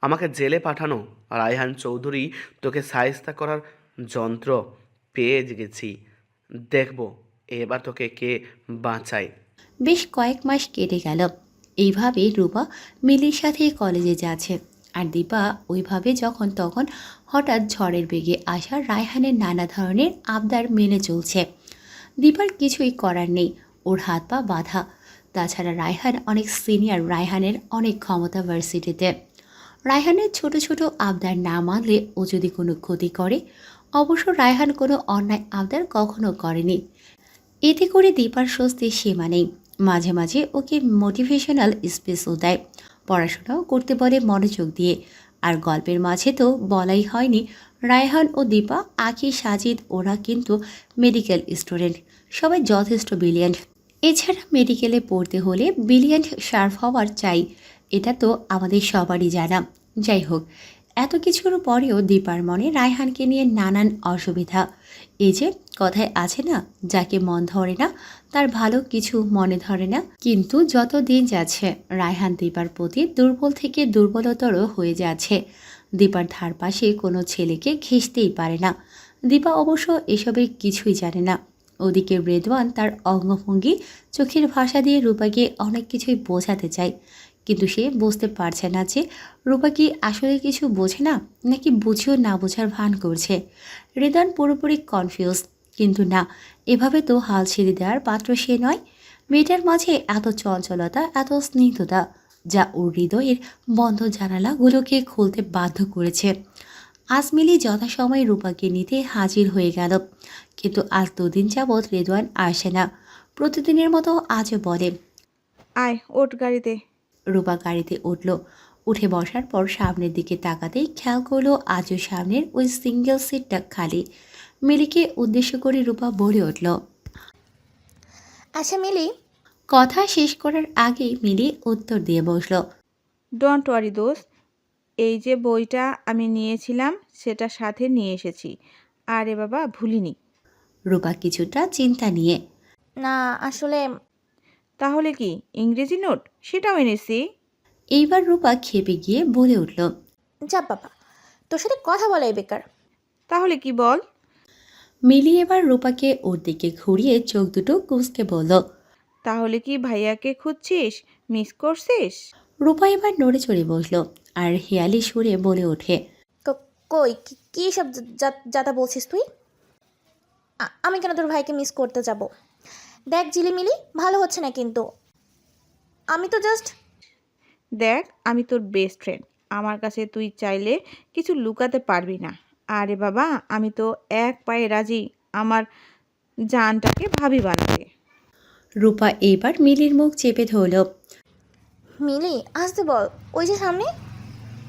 আমাকে জেলে পাঠানো রায়হান চৌধুরী তোকে শায়েস্তা করার যন্ত্র পেয়ে গেছি। দেখব এবার তোকে কে বাঁচায়। বেশ কয়েক মাস কেটে গেল। এইভাবে রূপা মিলির সাথে কলেজে যাচ্ছে, আর দীপা ওইভাবে যখন তখন হঠাৎ ঝড়ের বেগে আসা রায়হানের নানা ধরনের আবদার মেনে চলছে। দীপার কিছুই করার নেই, ওর হাত পা বাঁধা। তাছাড়া রায়হান অনেক সিনিয়র, রায়হানের অনেক ক্ষমতা ভার্সিটিতে। রায়হানের ছোট ছোট আবদার না মানলে ও যদি কোনো ক্ষতি করে, অবশ্য রায়হান কোনো অন্যায় আবদার কখনো করেনি। এতে করে দীপার স্বস্তির সীমা নেই। মাঝে মাঝে ওকে মোটিভেশনাল স্পিচও দেয়, পড়াশোনাও করতে বলে মনোযোগ দিয়ে। আর গল্পের মাঝে তো বলাই হয়নি, রায়হান ও দীপা, আঁখি, সাজিদ ওরা কিন্তু মেডিকেল স্টুডেন্ট, সবাই যথেষ্ট ব্রিলিয়ান্ট। এছাড়া মেডিকেলে পড়তে হলে ব্রিলিয়ান্ট শার্প হওয়ার চাই, এটা তো আমাদের সবারই জানা। যাই হোক, এত কিছুর পরেও দীপার মনে রায়হানকে নিয়ে নানান অসুবিধা। এই যে কথায় আছে না, যাকে মন ধরে না তার ভালো কিছু মনে ধরে না। কিন্তু যত দিন যাচ্ছে রায়হান দীপার প্রতি দুর্বল থেকে দুর্বলতর হয়ে যাচ্ছে। দীপার ধারপাশে কোনো ছেলেকে ঘেঁষতেই পারে না। দীপা অবশ্য এসবের কিছুই জানে না। ওদিকে রেদওয়ান তার অঙ্গভঙ্গি, চোখের ভাষা দিয়ে রূপাকে অনেক কিছুই বোঝাতে চায়, কিন্তু সে বুঝতে পারছে না যে রূপা কি আসলে কিছু বোঝে না, নাকি বুঝেও না বোঝার ভান করছে। রেদওয়ান পুরোপুরি কনফিউজ, কিন্তু না, এভাবে তো হাল ছেড়ে দেওয়ার পাত্র সে নয়। মেয়েটার মাঝে এত চঞ্চলতা, এত স্নিগ্ধতা, যা ওর হৃদয়ের বন্ধ জানালাগুলোকে খুলতে বাধ্য করেছে। আজ মিলি যথাসময়ে রূপাকে নিতে হাজির হয়ে গেল, কিন্তু আজ দুদিন যাবৎ রেদওয়ান আসে না। প্রতিদিনের মতো আজও বলে, আয় ওঠ গাড়িতে। রূপা গাড়িতে উঠল। উঠে বসার পর সামনের দিকে তাকাতেই খেয়াল করলো আজও সামনের ওই সিঙ্গেল সিটটা খালি। মিলিকে উদ্দেশ্য করে রূপা বলে উঠল। আচ্ছা মিলি, কথা শেষ করার আগেই মিলি উত্তর দিয়ে বসল। ডোন্ট ওয়ারি দোস্ত, এই যে বইটা আমি নিয়েছিলাম সেটা সাথে নিয়ে এসেছি। আরে বাবা, ভুলিনি। রূপা কিছুটা চিন্তা নিয়ে, না আসলে তাহলে কি ইংরেজি নোট? সেটাও এনেছি। এইবার রূপা খেপে গিয়ে বলে উঠল। যা বাবা, তোর সাথে কথা বলাই বেকার। তাহলে কি বল? মিলি এবার রূপাকে ওর দিকে ঘুরিয়ে চোখ দুটো কুঁচকে বলল। তাহলে কি ভাইয়াকে খুঁজছিস? মিস করছিস? রূপা এবার নড়ে চড়ে বসল আর হেয়ালি সুরে বলে ওঠে। কই কি সব যাতা বলছিস তুই? আমি কেন তোর ভাইকে মিস করতে যাব? দেখ ঝিলিমিলি, ভালো হচ্ছে না কিন্তু। আমি তো জাস্ট দেখ, আমি তোর বেস্ট ফ্রেন্ড। আমার কাছে তুই চাইলে কিছু লুকাতে পারবি না। আরে বাবা, আমি তো এক পায়ে রাজি আমার জানটাকে ভাবি বানাতে। রূপা এবার মিলির মুখ চেপে ধরল। মিলি, আসতে বল। ওই যে সামনে,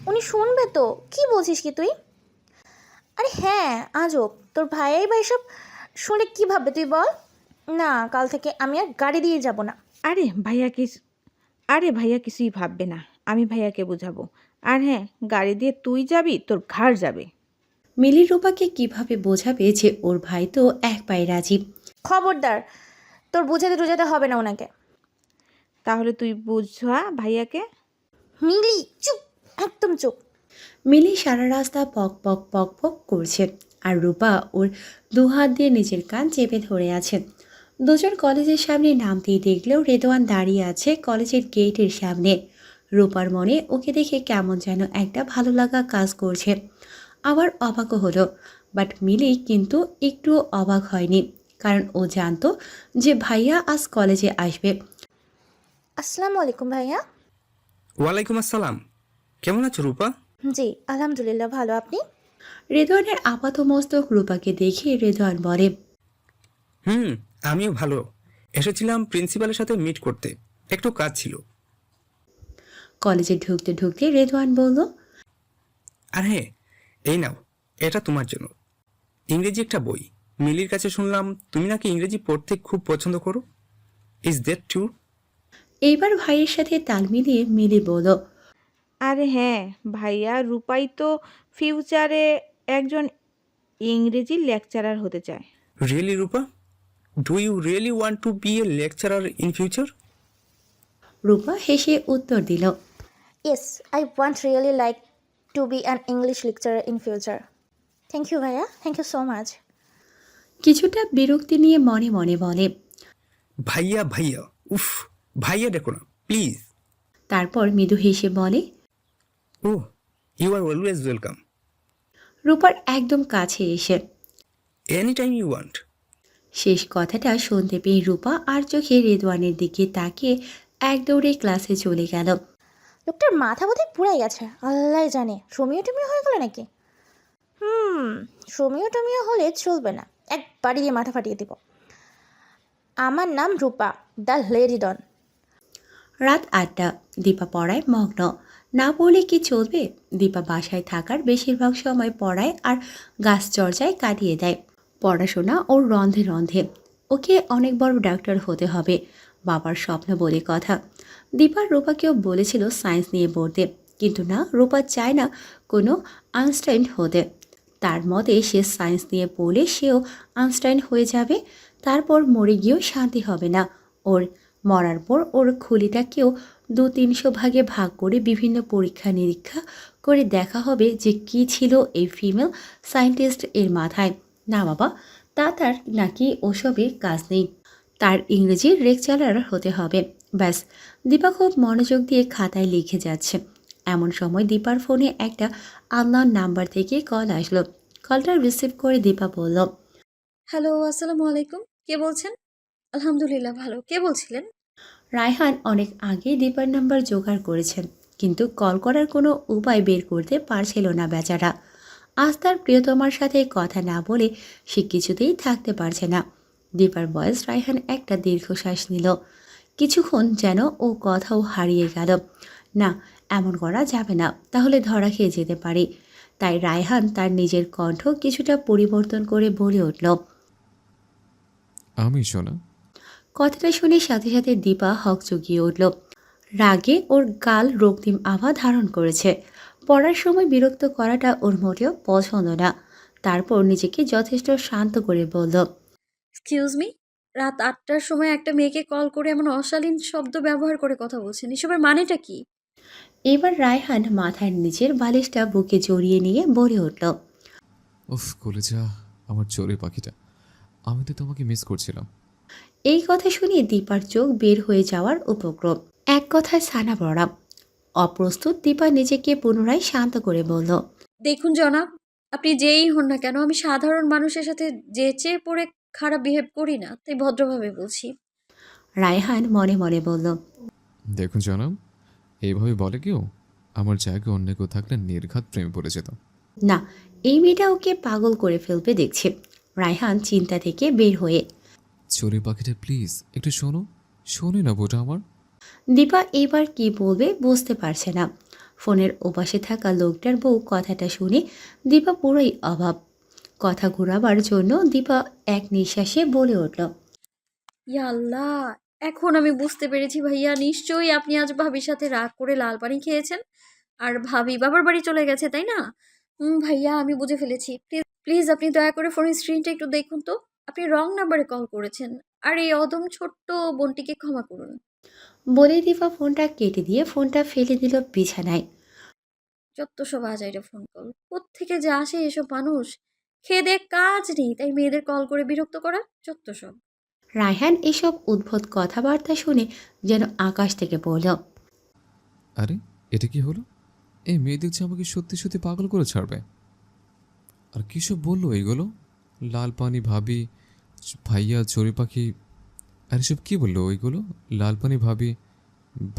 উনি শুনবে তো। কি বলছিস কি তুই? আরে হ্যাঁ, আজব, তোর ভাইয়াই বা এসব শুনলে কী ভাববে তুই বল। না, কাল থেকে আমি আর গাড়ি দিয়ে যাব না। আরে ভাইয়া কি আরে ভাইয়া কিছুই ভাববে না, আমি ভাইয়াকে বুঝাবো। আর হ্যাঁ, গাড়ি দিয়ে তুই যাবি, তোর ঘাড় যাবে। মিলি রূপাকে কিভাবে বোঝাবে যে ওর ভাই তো এক পায়ে রাজি। খবরদার, তোর বুঝাতে টুঝাতে হবে না ওনাকে। তাহলে তুই বুঝা ভাইয়াকে। মিলি চুপ, একদম চুপ। মিলি সারা রাস্তা পক পক পক পক করছে, আর রূপা ওর দুহাত দিয়ে নিজের কান চেপে ধরে আছে। দুজন কলেজের সামনে নামতেই দেখলেও রেদওয়ান দাঁড়িয়ে আছে কলেজের গেটের সামনে। রূপার মনে ওকে দেখে কেমন যেন একটা ভালো লাগা কাজ করছে, আবার অবাকও হলো। বাট মিলি কিন্তু একটু অবাক হয়নি, কারণ ও জানতো যে ভাইয়া আজ কলেজে আসবে। আসসালামু আলাইকুম ভাইয়া। ওয়ালাইকুম আসসালাম। কেমন আছো রূপা? জি আলহামদুলিল্লাহ, ভালো। আপনি? রেদওয়ানের আপাতমস্তক রূপাকে দেখে রেদওয়ান বলে। হুম, আমিও ভালো। এসেছিলাম প্রিন্সিপালের সাথে মিট করতে, একটু কাজ ছিল। কলেজে ঢুকতে ঢুকতে রেদওয়ান বলল। আর হ্যাঁ, এই নাও, এটা তোমার জন্য। ইংরেজি একটা বই। মিলির কাছে শুনলাম তুমি নাকি ইংরেজি পড়তে খুব পছন্দ করো। Is that true? এইবার ভাইয়ের সাথে তাল মিলিয়ে মিলি বলল। আরে হ্যাঁ ভাইয়া, রূপাই তো ফিউচারে একজন ইংরেজি লেকচারার হতে চায়। Really Rupa? Do you really want to be a lecturer in future? Rupa হেসে উত্তর দিল। Yes, I want really like to be an English lecturer in future. Thank you, ভাইয়া. Thank you so much. কিছুটা বিরক্তি নিয়ে মনে মনে বলে। ভাইয়া ভাইয়া, উফ, ভাইয়া ডেকো না প্লিজ। তারপর মৃদু হেসে বলে, oh, you are always welcome, রূপার একদম কাছে এসে। Any time you want. শেষ কথাটা শুনতে পেয়ে রূপা আর চোখে রেদওয়ানের দিকে তাকিয়ে এক দৌড়ে ক্লাসে চলে গেল। লোকটার মাথা বোধহয় পুরাই গেছে, আল্লাহ জানে। রোমিও টমিও হয়ে গেল নাকি? রোমিও টমিও হলে চলবে না, একবারই দিয়ে মাথা ফাটিয়ে দিব। আমার নাম রূপা, দ্য লেডি ডন। রাত 8টা, দীপা পড়ায় মগ্ন। না বলে কি চলবে? দীপা বাসায় থাকার বেশিরভাগ সময় পড়ায় আর গাছ চর্চায় কাটিয়ে দেয়। পড়াশোনা ওর রন্ধে রন্ধে। ওকে অনেক বড় ডাক্তার হতে হবে, বাবার স্বপ্ন বলে কথা। দীপা রূপাকেও বলেছিল সায়েন্স নিয়ে পড়তে, কিন্তু না, রূপা চায় না কোনো আইনস্টাইন হতে। তার মতে সে সায়েন্স নিয়ে পড়লে সেও আইনস্টাইন হয়ে যাবে, তারপর মরে গিয়েও শান্তি হবে না ওর। মরার পর ওর খুলিটাকেও 200-300 ভাগে ভাগ করে বিভিন্ন পরীক্ষা নিরীক্ষা করে দেখা হবে যে কী ছিল এই ফিমেল সায়েন্টিস্ট এর মাথায়। না বাবা, তার নাকি ওসবে কাজ নেই, তার ইংরেজির লেকচারার হতে হবে। ব্যাস। দীপা খুব মনোযোগ দিয়ে খাতায় লিখে যাচ্ছে। এমন সময় দীপার ফোনে একটা আননোন নাম্বার থেকে কল আসলো। কলটা রিসিভ করে দীপা বলল, হ্যালো, আসসালামু আলাইকুম। কে বলছেন? আলহামদুলিল্লাহ ভালো। কে বলছিলেন? রায়হান অনেক আগেই দীপার নাম্বার জোগাড় করেছেন, কিন্তু কল করার কোনো উপায় বের করতে পারছিল না বেচারা। আজ তার প্রিয়তমার সাথে কথা না বলে সে কিছুতেই থাকতে পারছে না। দীপার বয়স রায়হান একটা দীর্ঘশ্বাস নিল। কিছুক্ষণ যেন ও কথাও হারিয়ে গেল। না, এমন করা যাবে না, তাহলে ধরা খেয়ে যেতে পারে। তাই রায়হান তার নিজের কণ্ঠ কিছুটা পরিবর্তন করে বলে উঠল, আমি শোনা। কথাটা শুনে সাথে সাথে দীপা হকচকিয়ে উঠল। রাগে ওর গাল রক্তিম আভা ধারণ করেছে। পড়ার সময় বিরক্ত করাটা ওর মোটেও পছন্দ না। তারপর নিজেকে যথেষ্ট শান্ত করে বলল, এক্সকিউজ মি, রাত 8টার সময় একটা মেয়েকে কল করে এমন অশালীন শব্দ ব্যবহার করে কথা বলছেন, এসবের মানেটা কি? এবার রায়হান মাথার নিচের বালিশটা বুকে জড়িয়ে নিয়ে বলে উঠল, উফ কলেজা, আমার চোরের পাখিটা, আমি তো তোমাকে মিস করছিলাম। এই কথা শুনে দীপার চোখ বের হয়ে যাওয়ার উপক্রম। এক কথায় ছানা বড়া। অপ্রস্তুত দীপা নিজেকে পুনরায় শান্ত করে বলল, দেখুন জনাব, আপনি যেই হন না কেন, আমি সাধারণ মানুষের সাথে যেচে পড়ে খারাপ বিহেভ করি না, তাই ভদ্রভাবে বলছি। রায়হান মনে মনে বলল, দেখুন জনাব, এইভাবে বলে কেউ? আমার জায়গায় অন্য কেউ থাকলে নির্ঘাত প্রেমে পড়ে যেত। না, এই মেয়েটা ওকে পাগল করে ফেলবে দেখছে। রায়হান চিন্তা থেকে বের হয়ে, চোরের পাখিটা প্লিজ একটু শোনো, শোনোই না বোটা আমার। দীপা এবার কি বলবে বুঝতে পারছে না। ফোনের ওপাশে থাকা লোকটার বউ কথাটা শুনে দীপা পুরোই অভাব। কথা ঘোরাবার জন্য দীপা এক নিঃশ্বাসে বলে উঠল, ইয়া আল্লাহ, এখন আমি বুঝতে পেরেছি ভাইয়া, নিশ্চয়ই আপনি আজ ভাবির সাথে রাগ করে লাল পানি খেয়েছেন আর ভাবি বাবার বাড়ি চলে গেছে, তাই না? ভাইয়া, আমি বুঝে ফেলেছি। প্লিজ প্লিজ আপনি দয়া করে ফোনের স্ক্রিনটা একটু দেখুন তো। আপনি রং নাম্বারে কল করেছেন, আর এই অদম ছোট্ট বোনটিকে ক্ষমা করুন। বলে দীপা ফোনটা কেটে দিয়ে ফোনটা ফেলে দিল বিছানায়। যত সব আজাইরা ফোন কল, কোত্থেকে যে আসে এসব মানুষ। খেয়ে দেয়ে কাজ নেই, তাই মেয়েদের কল করে বিরক্ত করা, যত সব। রায়হান এসব উদ্ভট কথাবার্তা শুনে যেন আকাশ থেকে পড়ল। আরে এটা কি হলো? এই মেয়ে দেখছি আমাকে সত্যি সত্যি পাগল করে ছাড়বে। আর কী সব বললো এইগুলো? লাল পানি ভাবি, ভাইয়া চড়ুই পাখি, আর এসব কী বললো ওইগুলো? লাল পানি ভাবি,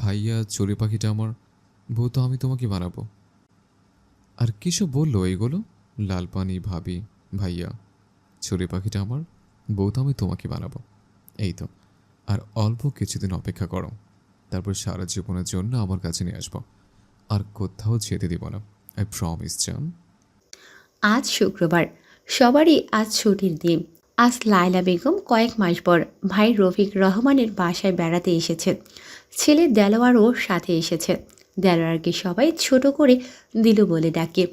ভাইয়া চড়ুই পাখিটা আমার, বউ তো আমি তোমাকে বানাবো। আর কী সব বললো এইগুলো? লাল পানি ভাবি, ভাইয়া চড়ুই পাখিটা আমার, বউ তো আমি তোমাকে বানাবো। এই তো, আর অল্প কিছুদিন অপেক্ষা করো, তারপর সারা জীবনের জন্য আমার কাছে নিয়ে আসবো, আর কোথাও যেতে দিব না। আই প্রমিস জান। আজ শুক্রবার, সবারই আজ ছুটির দিন। আজ লায়লা বেগম কয়েক মাস পর ভাই রফিক রহমানের বাসায় বেড়াতে এসেছে। ছেলে দেলোয়ারও সাথে এসেছে। দেলোয়ারকে সবাই ছোট করে দিলু বলে ডাকে।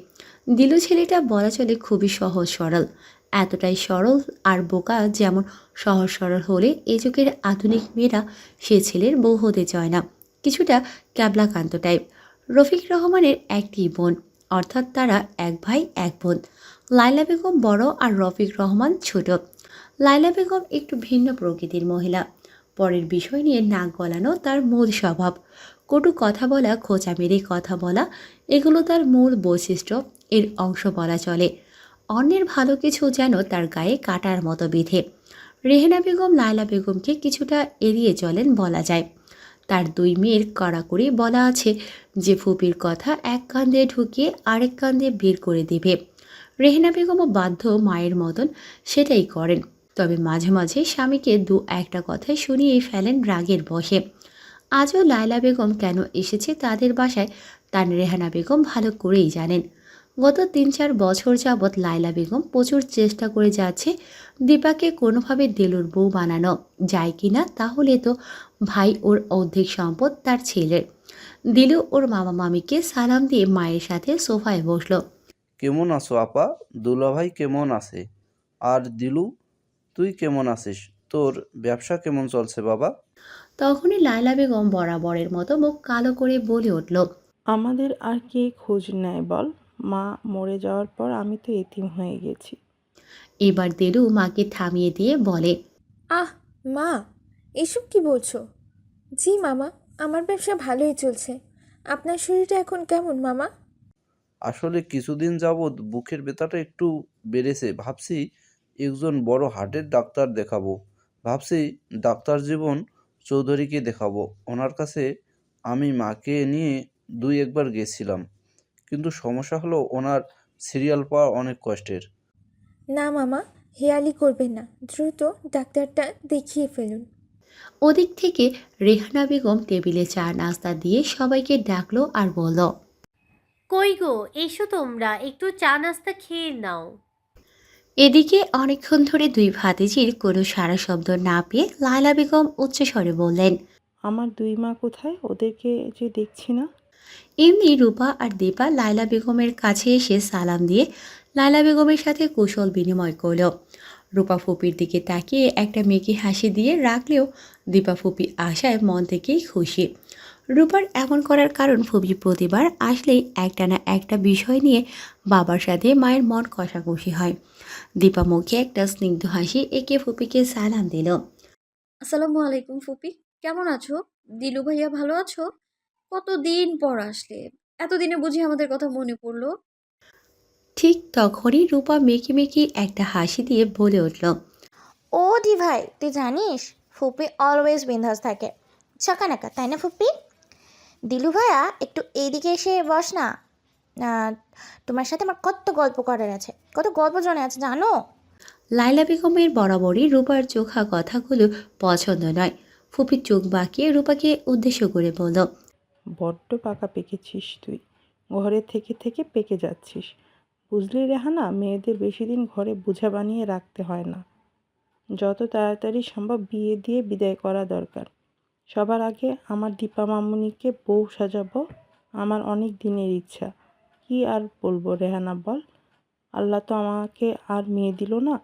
দিলু ছেলেটা বলা চলে খুবই সহজ সরল, এতটাই সরল আর বোকা যেমন সহজ সরল হলে এ যুগের আধুনিক মেয়েরা সে ছেলের বউ হতে চায় না। কিছুটা ক্যাবলাকান্ত টাইপ। রফিক রহমানের একটি বোন, অর্থাৎ তারা এক ভাই এক বোন। লায়লা বেগম বড় আর রফিক রহমান ছোট। লায়লা বেগম একটু ভিন্ন প্রকৃতির মহিলা। পরের বিষয় নিয়ে নাক গলানো তার মূল স্বভাব। কটু কথা বলা, খোঁচা মেরে কথা বলা, এগুলো তার মূল বৈশিষ্ট্য, এর অংশ বলা চলে। অন্যের ভালো কিছু যেন তার গায়ে কাটার মতো বিধে। রেহেনা বেগম লায়লা বেগমকে কিছুটা এড়িয়ে চলেন বলা যায়। তার দুই মেয়ের কড়াকড়ি বলা আছে যে ফুপির কথা এক কান দিয়ে ঢুকিয়ে আরেক কান দিয়ে বের করে দেবে। রেহেনা বেগমও বাধ্য মায়ের মতন সেটাই করেন। তবে মাঝে মাঝে স্বামীকে দু একটা কথায় শুনিয়েই ফেলেন রাগের বশে। আজও লায়লা বেগম কেন এসেছে তাদের বাসায় তা রেহানা বেগম ভালো করেই জানেন। গত ৩-৪ বছর যাবৎ লায়লা বেগম প্রচুর চেষ্টা করে যাচ্ছে দীপাকে কোনোভাবে দেলুর বউ বানানো যায় কিনা, তাহলে তো ভাই ওর অর্ধেক সম্পদ তার ছেলের। দিলু ওর মামা মামিকে সালাম দিয়ে মায়ের সাথে সোফায় বসলো। কেমন আছো আপা? দুলাভাই কেমন আছে? আর দিলু, তুই কেমন আছিস? তোর ব্যবসা কেমন চলছে বাবা? তখনই লায়লা বেগম বরাবরের মতো মুখ কালো করে বলে উঠল, আমাদের আর কে খোঁজ নেয় বল? মা মরে যাওয়ার পর আমি তো এতিম হয়ে গেছি। এবার দিলু মাকে থামিয়ে দিয়ে বলে, আহ মা, এসব কি বলছো? জি মামা, আমার ব্যবসা ভালোই চলছে। আপনার শরীরটা এখন কেমন মামা? আসলে কিছুদিন যাবৎ বুকের ব্যথাটা একটু বেড়েছে। ভাবছি একজন বড় হার্টের ডাক্তার দেখাবো। ভাবছি ডাক্তার জীবন চৌধুরীকে দেখাবো। ওনার কাছে আমি মাকে নিয়ে ২-১ বার গেছিলাম, কিন্তু সমস্যা হলো ওনার সিরিয়াল পাওয়া অনেক কষ্টের। না মামা, হেয়ালি করবেন না, দ্রুত ডাক্তারটা দেখিয়ে ফেলুন। ওদিক থেকে রেহানা বেগম টেবিলে চা নাস্তা দিয়ে সবাইকে ডাকলো আর বলল, কই গো, এসো তোমরা, একটু চা নাস্তা খেয়ে নাও। এদিকে অনেকক্ষণ ধরে দুই ভাতিজির কোনো সারা শব্দ না পেয়ে লায়লা বেগম উচ্চস্বরে বললেন, আমার দুই মা কোথায়? ওদেরকে যে দেখছি না। এমনি রূপা আর দীপা লায়লা বেগমের কাছে এসে সালাম দিয়ে লায়লা বেগমের সাথে কুশল বিনিময় করল। রূপা ফুপির দিকে তাকিয়ে একটা মেকি হাসি দিয়ে রাখলেও দীপা ফুপি আশায় মন থেকেই খুশি। রূপার এমন করার কারণ ফুপি প্রতিবার আসলেই একটা না একটা বিষয় নিয়ে বাবার সাথে মায়ের মন কষাকষি হয়। দীপা মুখে একটা স্নিগ্ধ হাসি এঁকে ফুপিকে সালাম দিল। আসসালামু আলাইকুম ফুপি, কেমন আছো? দিলু ভাইয়া ভালো আছো? কতদিন পর আসলে, এতদিনে বুঝি আমাদের কথা মনে পড়লো? ঠিক তখনই রূপা মেকি মেকি একটা হাসি দিয়ে বলে উঠল, ও দি ভাই, তুই জানিস ফুপি অলওয়েজ বিন্দাস থাকে, ছকানাকা, তাই না ফুপি? দিলু ভাইয়া, একটু এইদিকে এসে বস না। তোমার সাথে আমার কত গল্প করার আছে, কত গল্প জনে আছে জানো। লায়লা বেগমের বরাবরই রূপার চোখা কথাগুলো পছন্দ নয়। ফুপি চোখ বাঁকিয়ে রূপাকে উদ্দেশ্য করে বলল, বড্ড পাকা পেকেছিস তুই, ঘরে থেকে থেকে পেকে যাচ্ছিস। বুঝলি রেহানা, মেয়েদের বেশি দিন ঘরে বোঝা বানিয়ে রাখতে হয় না। যত তাড়াতাড়ি সম্ভব বিয়ে দিয়ে বিদায় করা দরকার। সবার আগে আমার দীপা মামুনিকে বউ সাজাবো, আমার অনেক দিনের ইচ্ছা। কি আর বলবো রেহানা বল, আল্লাহ তো আমাকে আর মেয়ে দিল না।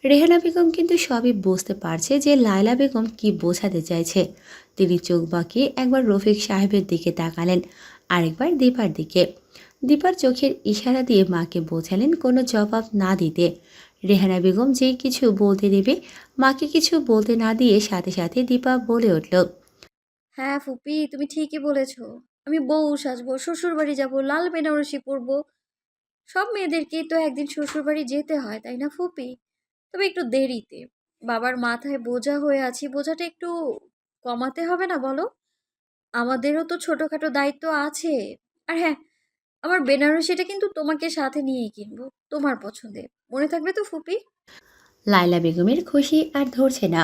রেহানা বেগম কিন্তু সবই বুঝতে পারছে যে লায়লা বেগম কি বোঝাতে চাইছে। তিনি চোখ বাঁকিয়ে একবার রফিক সাহেবের দিকে তাকালেন, আরেকবার দীপার দিকে। দীপার চোখের ইশারা দিয়ে মাকে বোঝালেন কোনো জবাব না দিতে। রেহানা বেগম যেই কিছু বলতে দেবে মাকে কিছু বলতে না দিয়ে সাথে সাথে দীপা বলে উঠল, হ্যাঁ ফুপি, তুমি ঠিকই বলেছো। আমি বউ সাজবো, শ্বশুর বাড়ি যাবো, লাল বেনারসি পরবো। সব মেয়েদেরকেই তো একদিন শ্বশুর বাড়ি যেতে হয়, তাই না ফুপি? তবে একটু দেরিতে। বাবার মাথায় বোঝা হয়ে আছি, বোঝাটা একটু কমাতে হবে না বলো? আমাদেরও তো ছোটখাটো দায়িত্ব আছে। আর হ্যাঁ, আমার বেনারসিটা কিন্তু তোমাকে সাথে নিয়েই কিনবো, তোমার পছন্দে। মনে থাকবে তো ফুপি? লায়লা বেগমের খুশি আর ধরছে না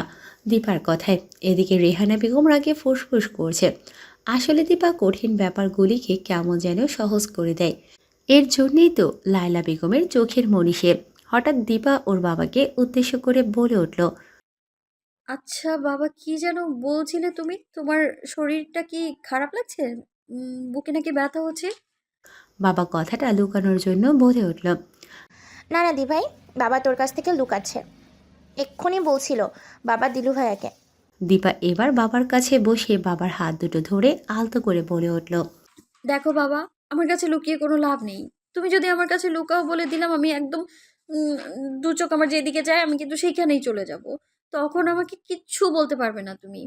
দীপার কথায়। এদিকে রেহানা বেগম রাগে ফুসফুস করছে। আসলে দীপা কঠিন ব্যাপারগুলিকে কেমন যেন সহজ করে দেয়। এর জন্যই তো লায়লা বেগমের চোখের মনি সে। হঠাৎ দীপা ওর বাবাকে উদ্দেশ্য করে বলে উঠল, আচ্ছা বাবা, কি যেন বলছিলে তুমি? তোমার শরীরটা কি খারাপ লাগছে? বুকে নাকি ব্যথা হচ্ছে? বাবা কথাটা লুকানোর জন্য বলে উঠল, না না দি ভাই, বাবা তোর কাছ থেকে লুকাচ্ছে, এক্ষুনি বলছিল বাবা দিলু ভাইয়াকে। দীপা এবার বাবার কাছে বসে বাবার হাত দুটো ধরে আলতো করে বলে উঠল, দেখো বাবা, আমার কাছে লুকিয়ে কোনো লাভ নেই। তুমি যদি আমার কাছে লুকাও বলে দিলাম, আমি একদম উম, দু চোখ আমার যেদিকে যায় আমি কিন্তু সেইখানেই চলে যাব। তখন আমাকে কিচ্ছু বলতে পারবে না তুমি।